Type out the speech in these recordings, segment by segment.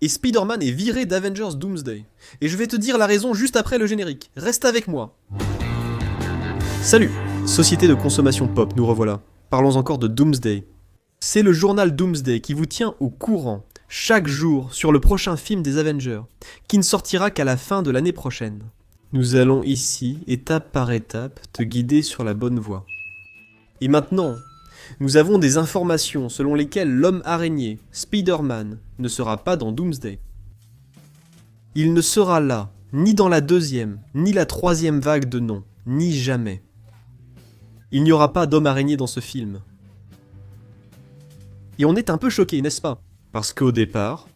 Et Spider-Man est viré d'Avengers Doomsday. Et je vais te dire la raison juste après le générique. Reste avec moi. Salut, société de consommation pop, nous revoilà. Parlons encore de Doomsday. C'est le journal Doomsday qui vous tient au courant, chaque jour, sur le prochain film des Avengers, qui ne sortira qu'à la fin de l'année prochaine. Nous allons ici, étape par étape, te guider sur la bonne voie. Et maintenant, nous avons des informations selon lesquelles l'homme araignée, Spider-Man, ne sera pas dans Doomsday. Il ne sera là, ni dans la deuxième, ni la troisième vague de noms, ni jamais. Il n'y aura pas d'homme araignée dans ce film. Et on est un peu choqué, n'est-ce pas? Parce qu'au départ,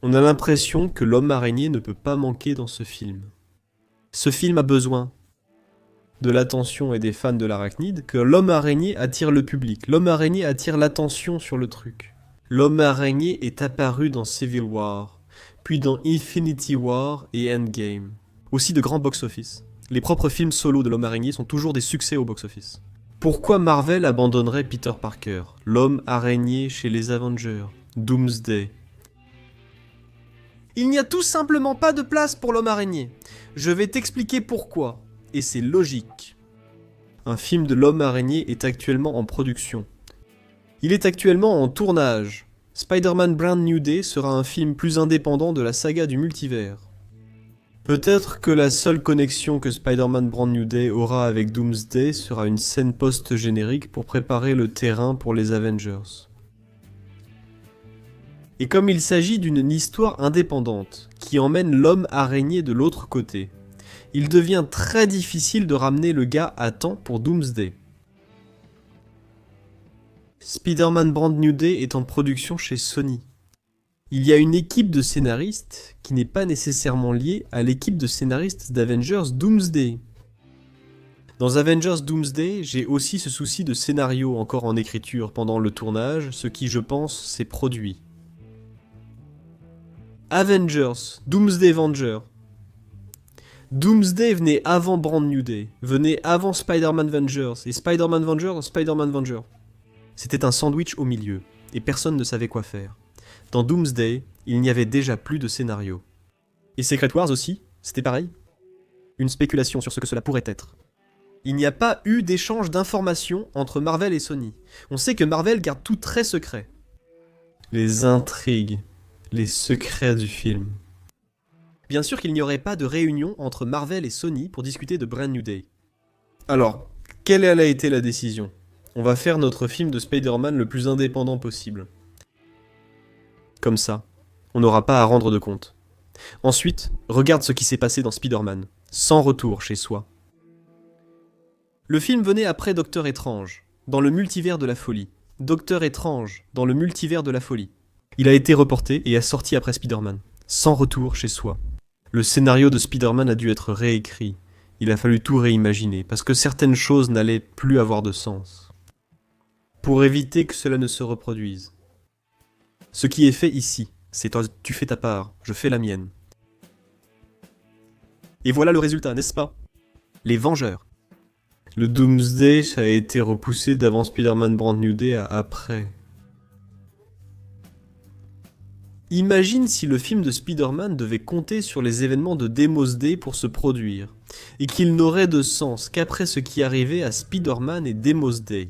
on a l'impression que l'homme araignée ne peut pas manquer dans ce film. Ce film a besoin de l'attention et des fans de l'arachnide, que l'homme araignée attire le public. L'homme araignée attire l'attention sur le truc. L'homme araignée est apparu dans Civil War, puis dans Infinity War et Endgame. Aussi de grands box-office. Les propres films solo de l'homme araignée sont toujours des succès au box-office. Pourquoi Marvel abandonnerait Peter Parker, l'homme araignée chez les Avengers, Doomsday? Il n'y a tout simplement pas de place pour l'homme araignée. Je vais t'expliquer pourquoi. Et c'est logique. Un film de l'homme araignée est actuellement en production. Il est actuellement en tournage. Spider-Man Brand New Day sera un film plus indépendant de la saga du multivers. Peut-être que la seule connexion que Spider-Man Brand New Day aura avec Doomsday sera une scène post-générique pour préparer le terrain pour les Avengers. Et comme il s'agit d'une histoire indépendante, qui emmène l'homme araignée de l'autre côté, il devient très difficile de ramener le gars à temps pour Doomsday. Spider-Man Brand New Day est en production chez Sony. Il y a une équipe de scénaristes qui n'est pas nécessairement liée à l'équipe de scénaristes d'Avengers Doomsday. Dans Avengers Doomsday, j'ai aussi ce souci de scénario encore en écriture pendant le tournage, ce qui je pense s'est produit. Avengers, Doomsday Avenger. Doomsday venait avant Brand New Day, venait avant Spider-Man Avengers, et Spider-Man Avenger, Spider-Man Avenger. C'était un sandwich au milieu, et personne ne savait quoi faire. Dans Doomsday, il n'y avait déjà plus de scénario. Et Secret Wars aussi, c'était pareil. Une spéculation sur ce que cela pourrait être. Il n'y a pas eu d'échange d'informations entre Marvel et Sony. On sait que Marvel garde tout très secret. Les intrigues, les secrets du film. Bien sûr qu'il n'y aurait pas de réunion entre Marvel et Sony pour discuter de Brand New Day. Alors, quelle a été la décision? On va faire notre film de Spider-Man le plus indépendant possible. Comme ça, on n'aura pas à rendre de compte. Ensuite, regarde ce qui s'est passé dans Spider-Man, sans retour chez soi. Le film venait après Docteur Étrange, dans le multivers de la folie. Docteur Étrange, dans le multivers de la folie. Il a été reporté et a sorti après Spider-Man, sans retour chez soi. Le scénario de Spider-Man a dû être réécrit. Il a fallu tout réimaginer, parce que certaines choses n'allaient plus avoir de sens. Pour éviter que cela ne se reproduise. Ce qui est fait ici, c'est toi, tu fais ta part, je fais la mienne. Et voilà le résultat, n'est-ce pas? Les Vengeurs. Le Doomsday, ça a été repoussé d'avant Spider-Man Brand New Day à après. Imagine si le film de Spider-Man devait compter sur les événements de Demos Day pour se produire, et qu'il n'aurait de sens qu'après ce qui arrivait à Spider-Man et Demos Day.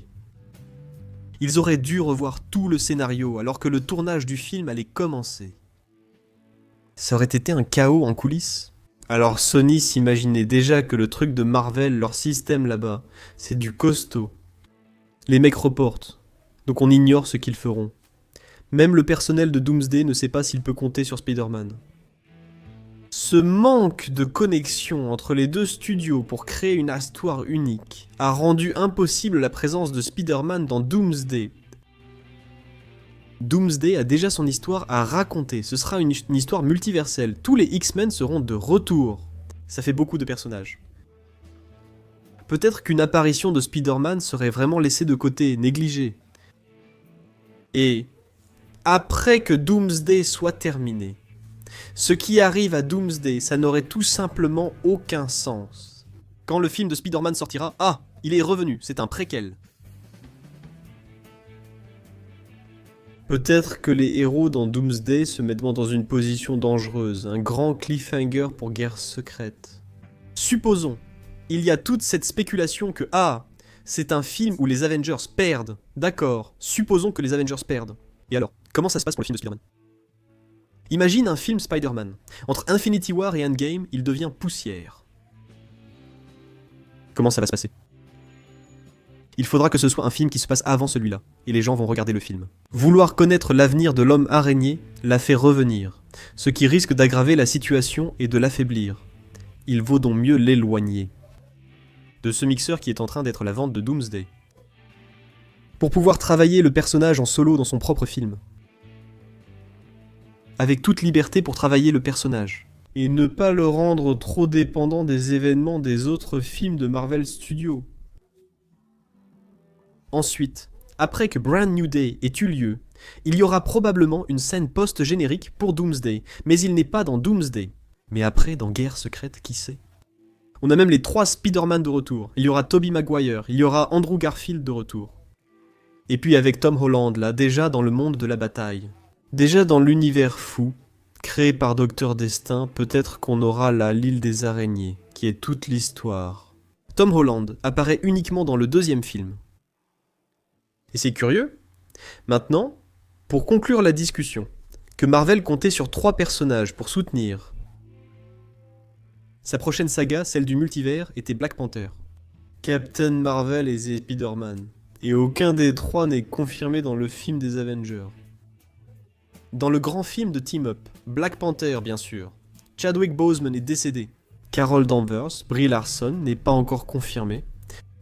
Ils auraient dû revoir tout le scénario alors que le tournage du film allait commencer. Ça aurait été un chaos en coulisses. Alors Sony s'imaginait déjà que le truc de Marvel, leur système là-bas, c'est du costaud. Les mecs reportent, donc on ignore ce qu'ils feront. Même le personnel de Doomsday ne sait pas s'il peut compter sur Spider-Man. Ce manque de connexion entre les deux studios pour créer une histoire unique a rendu impossible la présence de Spider-Man dans Doomsday. Doomsday a déjà son histoire à raconter, ce sera une histoire multiverselle, tous les X-Men seront de retour. Ça fait beaucoup de personnages. Peut-être qu'une apparition de Spider-Man serait vraiment laissée de côté, négligée. Et après que Doomsday soit terminé, ce qui arrive à Doomsday, ça n'aurait tout simplement aucun sens. Quand le film de Spider-Man sortira, ah, il est revenu, c'est un préquel. Peut-être que les héros dans Doomsday se mettent dans une position dangereuse, un grand cliffhanger pour Guerre secrète. Supposons, il y a toute cette spéculation que c'est un film où les Avengers perdent. D'accord, supposons que les Avengers perdent. Et alors, comment ça se passe pour le film de Spider-Man ? Imagine un film Spider-Man. Entre Infinity War et Endgame, il devient poussière. Comment ça va se passer ? Il faudra que ce soit un film qui se passe avant celui-là, et les gens vont regarder le film. Vouloir connaître l'avenir de l'homme araignée l'a fait revenir, ce qui risque d'aggraver la situation et de l'affaiblir. Il vaut donc mieux l'éloigner de ce mixeur qui est en train d'être la vente de Doomsday. Pour pouvoir travailler le personnage en solo dans son propre film. Avec toute liberté pour travailler le personnage. Et ne pas le rendre trop dépendant des événements des autres films de Marvel Studios. Ensuite, après que Brand New Day ait eu lieu, il y aura probablement une scène post-générique pour Doomsday, mais il n'est pas dans Doomsday. Mais après, dans Guerre secrète, qui sait ? On a même les 3 Spider-Man de retour. Il y aura Tobey Maguire, il y aura Andrew Garfield de retour. Et puis avec Tom Holland, là, déjà dans le monde de la bataille. Déjà dans l'univers fou, créé par Docteur Destin, peut-être qu'on aura là l'île des araignées, qui est toute l'histoire. Tom Holland apparaît uniquement dans le 2e film. Et c'est curieux. Maintenant, pour conclure la discussion, que Marvel comptait sur 3 personnages pour soutenir sa prochaine saga, celle du multivers, était Black Panther, Captain Marvel et Spider-Man. Et aucun des 3 n'est confirmé dans le film des Avengers. Dans le grand film de Team Up, Black Panther bien sûr, Chadwick Boseman est décédé. Carol Danvers, Brie Larson n'est pas encore confirmée.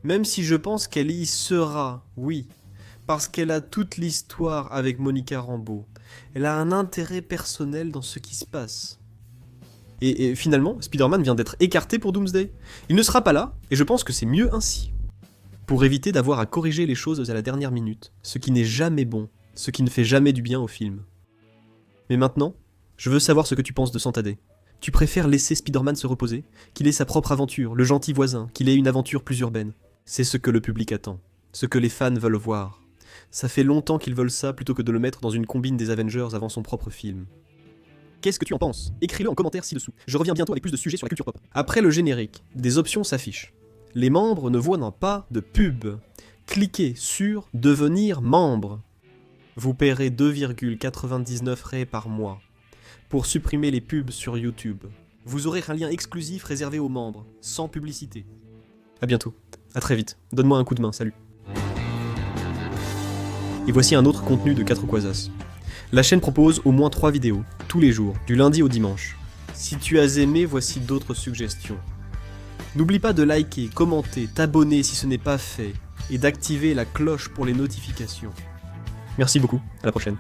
Même si je pense qu'elle y sera, oui. Parce qu'elle a toute l'histoire avec Monica Rambeau. Elle a un intérêt personnel dans ce qui se passe. Et finalement, Spider-Man vient d'être écarté pour Doomsday. Il ne sera pas là, et je pense que c'est mieux ainsi. Pour éviter d'avoir à corriger les choses à la dernière minute, ce qui n'est jamais bon, ce qui ne fait jamais du bien au film. Mais maintenant, je veux savoir ce que tu penses de Santa Day. Tu préfères laisser Spider-Man se reposer, qu'il ait sa propre aventure, le gentil voisin, qu'il ait une aventure plus urbaine. C'est ce que le public attend, ce que les fans veulent voir. Ça fait longtemps qu'ils veulent ça plutôt que de le mettre dans une combine des Avengers avant son propre film. Qu'est-ce que tu en penses ? Écris-le en commentaire ci-dessous. Je reviens bientôt avec plus de sujets sur la culture pop. Après le générique, des options s'affichent. Les membres ne voient pas de pub. Cliquez sur « Devenir membre ». Vous paierez 2,99 raies par mois pour supprimer les pubs sur YouTube. Vous aurez un lien exclusif réservé aux membres, sans publicité. A bientôt. À très vite. Donne-moi un coup de main. Salut. Et voici un autre contenu de 4 Quasas. La chaîne propose au moins 3 vidéos, tous les jours, du lundi au dimanche. Si tu as aimé, voici d'autres suggestions. N'oublie pas de liker, commenter, t'abonner si ce n'est pas fait, et d'activer la cloche pour les notifications. Merci beaucoup, à la prochaine.